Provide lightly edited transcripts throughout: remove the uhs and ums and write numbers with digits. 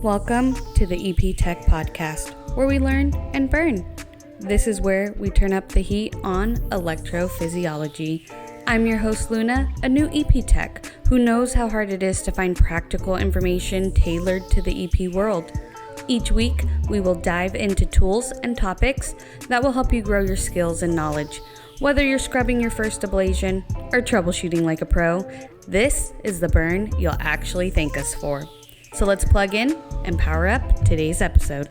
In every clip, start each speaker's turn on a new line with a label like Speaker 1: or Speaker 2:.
Speaker 1: Welcome to the EP Tech Podcast, where we learn and burn. This is where we turn up the heat on electrophysiology. I'm your host, Luna, a new EP Tech who knows how hard it is to find practical information tailored to the EP world. Each week, we will dive into tools and topics that will help you grow your skills and knowledge. Whether you're scrubbing your first ablation or troubleshooting like a pro, this is the burn you'll actually thank us for. So let's plug in and power up today's episode.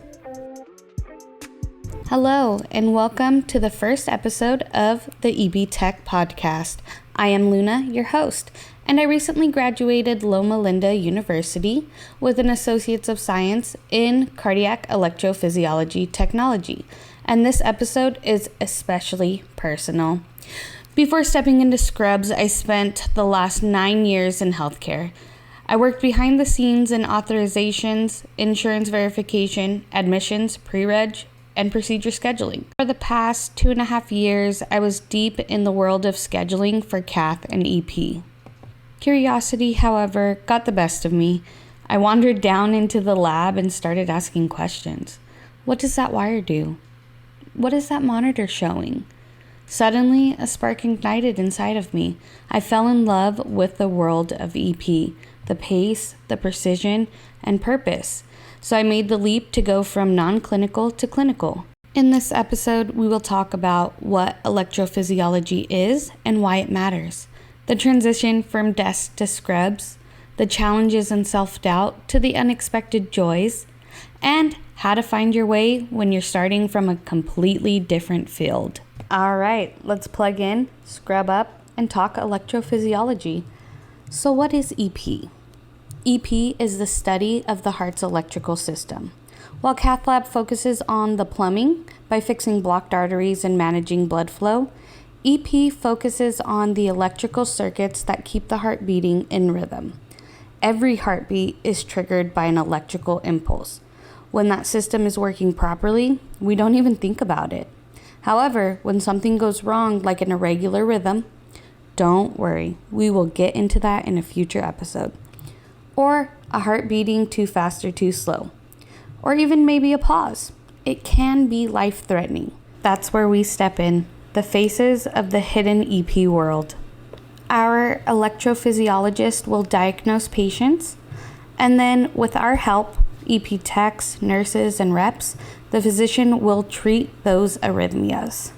Speaker 1: Hello, and welcome to the first episode of the EP Tech Podcast. I am Luna, your host, and I recently graduated Loma Linda University with an Associates of Science in Cardiac Electrophysiology Technology, and this episode is especially personal. Before stepping into scrubs, I spent the last 9 years in healthcare. I worked behind the scenes in authorizations, insurance verification, admissions, pre-reg, and procedure scheduling. For the past 2.5 years, I was deep in the world of scheduling for cath and EP. Curiosity, however, got the best of me. I wandered down into the lab and started asking questions. What does that wire do? What is that monitor showing? Suddenly, a spark ignited inside of me. I fell in love with the world of EP, the pace, the precision, and purpose. So I made the leap to go from non-clinical to clinical. In this episode, we will talk about what electrophysiology is and why it matters, the transition from desk to scrubs, the challenges and self-doubt to the unexpected joys, and how to find your way when you're starting from a completely different field. All right, let's plug in, scrub up, and talk electrophysiology. So what is EP? EP is the study of the heart's electrical system. While cath lab focuses on the plumbing by fixing blocked arteries and managing blood flow, EP focuses on the electrical circuits that keep the heart beating in rhythm. Every heartbeat is triggered by an electrical impulse. When that system is working properly, we don't even think about it. However, when something goes wrong, like an irregular rhythm, don't worry, we will get into that in a future episode. Or a heart beating too fast or too slow. Or even maybe a pause. It can be life-threatening. That's where we step in, the faces of the hidden EP world. Our electrophysiologist will diagnose patients, and then with our help, EP techs, nurses, and reps, the physician will treat those arrhythmias.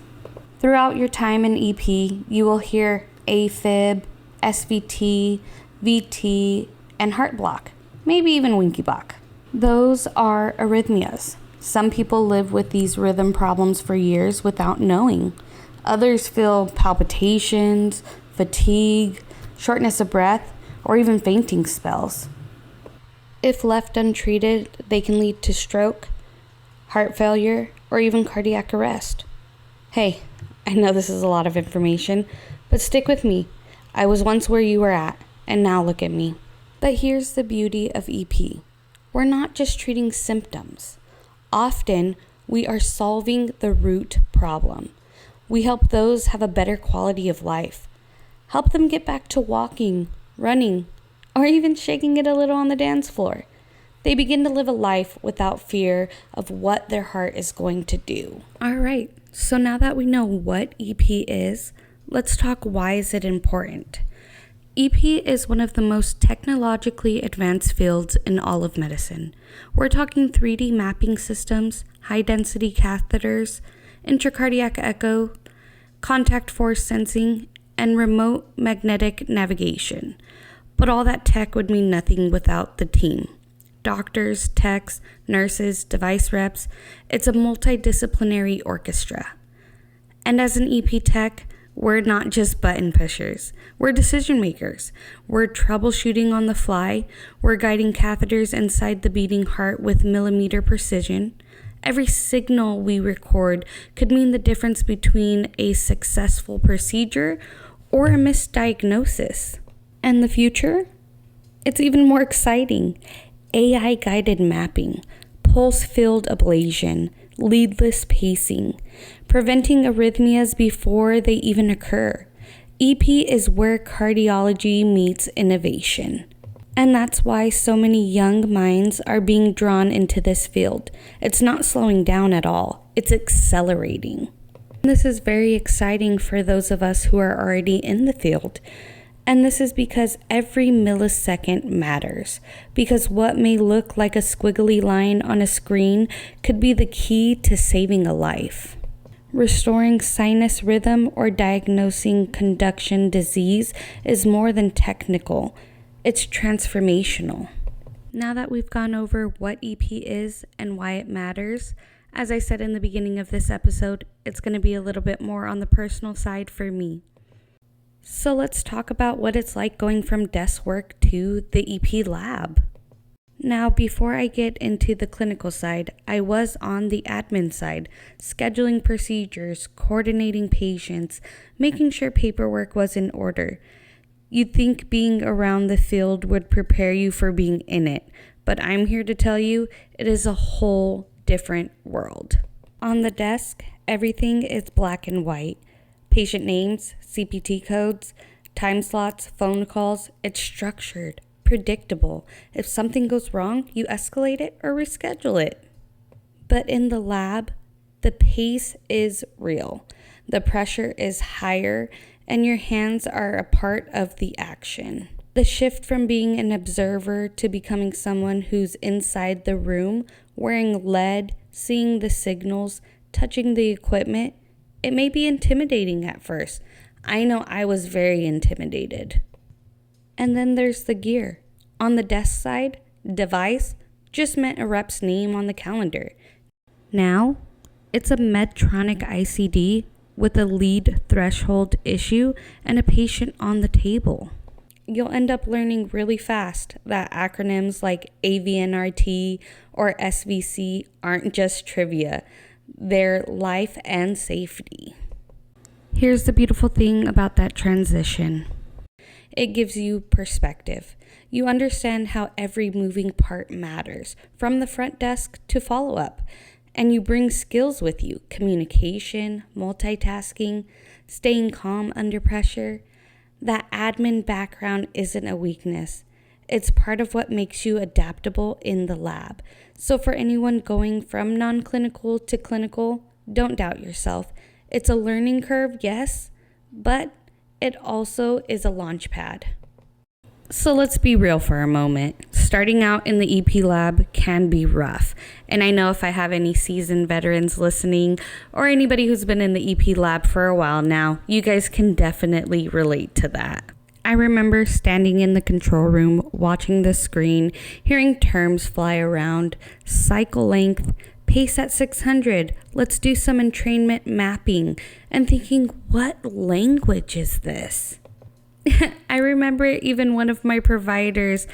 Speaker 1: Throughout your time in EP, you will hear AFib, SVT, VT, and heart block, maybe even winky block. Those are arrhythmias. Some people live with these rhythm problems for years without knowing. Others feel palpitations, fatigue, shortness of breath, or even fainting spells. If left untreated, they can lead to stroke, heart failure, or even cardiac arrest. Hey, I know this is a lot of information, but stick with me. I was once where you were at, and now look at me. But here's the beauty of EP. We're not just treating symptoms. Often, we are solving the root problem. We help those have a better quality of life. Help them get back to walking, running, or even shaking it a little on the dance floor. They begin to live a life without fear of what their heart is going to do. All right, so now that we know what EP is, let's talk why is it important. EP is one of the most technologically advanced fields in all of medicine. We're talking 3D mapping systems, high-density catheters, intracardiac echo, contact force sensing, and remote magnetic navigation. But all that tech would mean nothing without the team. Doctors, techs, nurses, device reps. It's a multidisciplinary orchestra. And as an EP tech, we're not just button pushers. We're decision makers. We're troubleshooting on the fly. We're guiding catheters inside the beating heart with millimeter precision. Every signal we record could mean the difference between a successful procedure or a misdiagnosis. And the future? It's even more exciting. AI-guided mapping, pulse-filled ablation, leadless pacing, preventing arrhythmias before they even occur. EP is where cardiology meets innovation. And that's why so many young minds are being drawn into this field. It's not slowing down at all, it's accelerating. This is very exciting for those of us who are already in the field. And this is because every millisecond matters. Because what may look like a squiggly line on a screen could be the key to saving a life. Restoring sinus rhythm or diagnosing conduction disease is more than technical. It's transformational. Now that we've gone over what EP is and why it matters, as I said in the beginning of this episode, it's going to be a little bit more on the personal side for me. So let's talk about what it's like going from desk work to the EP lab. Now, before I get into the clinical side, I was on the admin side, scheduling procedures, coordinating patients, making sure paperwork was in order. You'd think being around the field would prepare you for being in it, but I'm here to tell you it is a whole different world. On the desk, everything is black and white. Patient names, CPT codes, time slots, phone calls, it's structured. Predictable. If something goes wrong, you escalate it or reschedule it. But in the lab, the pace is real. The pressure is higher and your hands are a part of the action. The shift from being an observer to becoming someone who's inside the room, wearing lead, seeing the signals, touching the equipment, it may be intimidating at first. I know I was very intimidated. And then there's the gear. On the desk side, device just meant a rep's name on the calendar. Now, it's a Medtronic ICD with a lead threshold issue and a patient on the table. You'll end up learning really fast that acronyms like AVNRT or SVC aren't just trivia. They're life and safety. Here's the beautiful thing about that transition. It gives you perspective. You understand how every moving part matters, from the front desk to follow-up. And you bring skills with you: communication, multitasking, staying calm under pressure. That admin background isn't a weakness. It's part of what makes you adaptable in the lab. So for anyone going from non-clinical to clinical, don't doubt yourself. It's a learning curve, yes, but it also is a launch pad. So let's be real for a moment. Starting out in the EP lab can be rough. And I know if I have any seasoned veterans listening or anybody who's been in the EP lab for a while now, you guys can definitely relate to that. I remember standing in the control room, watching the screen, hearing terms fly around, cycle length, pace at 600, let's do some entrainment mapping, and thinking, what language is this? I remember even one of my providers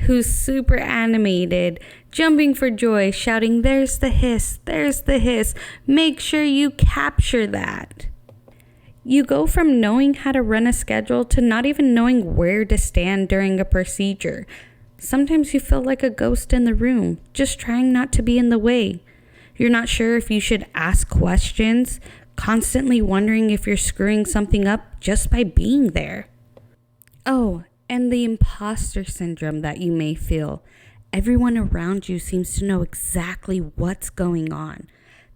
Speaker 1: who's super animated, jumping for joy, shouting, there's the hiss, make sure you capture that. You go from knowing how to run a schedule to not even knowing where to stand during a procedure. Sometimes you feel like a ghost in the room, just trying not to be in the way. You're not sure if you should ask questions, constantly wondering if you're screwing something up just by being there. Oh, and the imposter syndrome that you may feel. Everyone around you seems to know exactly what's going on.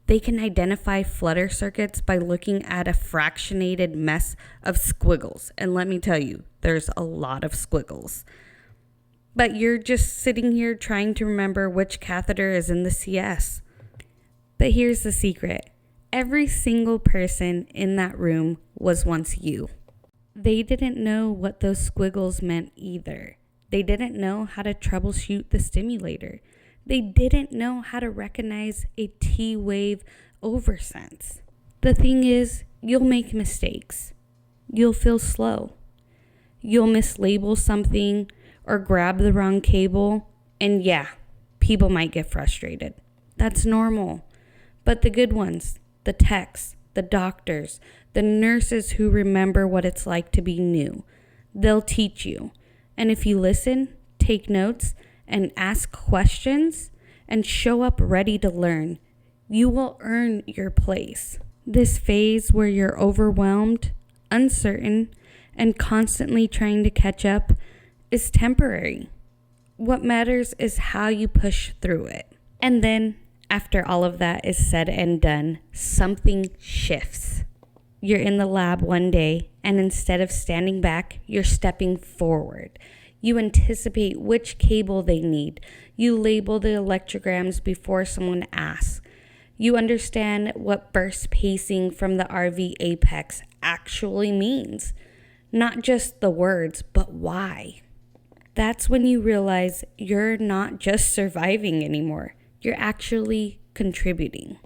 Speaker 1: They can identify flutter circuits by looking at a fractionated mess of squiggles. And let me tell you, there's a lot of squiggles. But you're just sitting here trying to remember which catheter is in the CS. But here's the secret. Every single person in that room was once you. They didn't know what those squiggles meant either. They didn't know how to troubleshoot the stimulator. They didn't know how to recognize a T-wave oversense. The thing is, you'll make mistakes. You'll feel slow. You'll mislabel something or grab the wrong cable. And yeah, people might get frustrated. That's normal. But the good ones, the techs, the doctors, the nurses who remember what it's like to be new, they'll teach you. And if you listen, take notes, and ask questions, and show up ready to learn, you will earn your place. This phase where you're overwhelmed, uncertain, and constantly trying to catch up is temporary. What matters is how you push through it. And then, after all of that is said and done, something shifts. You're in the lab one day, and instead of standing back, you're stepping forward. You anticipate which cable they need. You label the electrograms before someone asks. You understand what burst pacing from the RV apex actually means. Not just the words, but why. That's when you realize you're not just surviving anymore. You're actually contributing.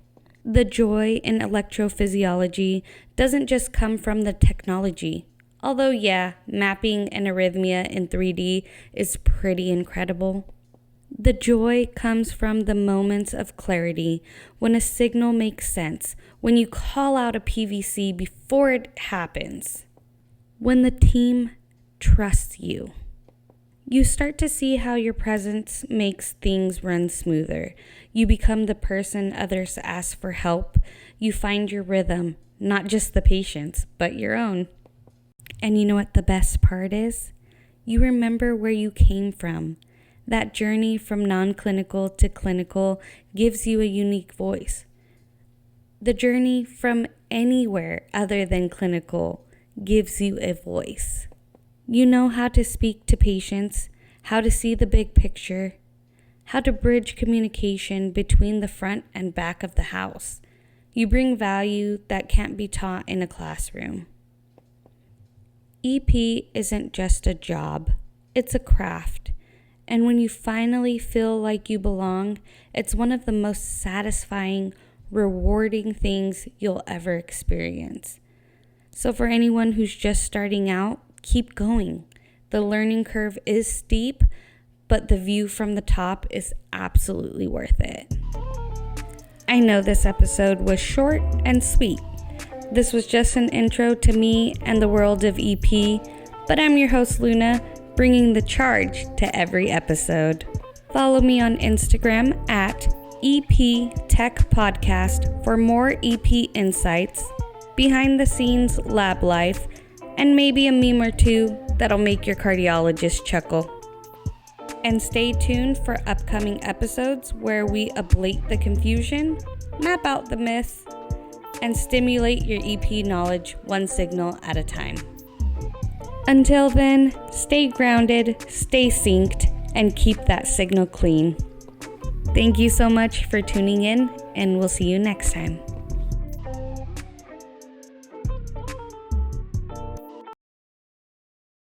Speaker 1: The joy in electrophysiology doesn't just come from the technology. Although, yeah, mapping an arrhythmia in 3D is pretty incredible. The joy comes from the moments of clarity when a signal makes sense, when you call out a PVC before it happens, when the team trusts you. You start to see how your presence makes things run smoother. You become the person others ask for help. You find your rhythm, not just the patient's, but your own. And you know what the best part is? You remember where you came from. That journey from non-clinical to clinical gives you a unique voice. The journey from anywhere other than clinical gives you a voice. You know how to speak to patients, how to see the big picture, how to bridge communication between the front and back of the house. You bring value that can't be taught in a classroom. EP isn't just a job, it's a craft. And when you finally feel like you belong, it's one of the most satisfying, rewarding things you'll ever experience. So for anyone who's just starting out, keep going. The learning curve is steep, but the view from the top is absolutely worth it. I know this episode was short and sweet. This was just an intro to me and the world of EP, but I'm your host, Luna, bringing the charge to every episode. Follow me on Instagram at EP Tech Podcast for more EP insights, behind the scenes lab life, and maybe a meme or two that'll make your cardiologist chuckle. And stay tuned for upcoming episodes where we ablate the confusion, map out the myths, and stimulate your EP knowledge one signal at a time. Until then, stay grounded, stay synced, and keep that signal clean. Thank you so much for tuning in, and we'll see you next time.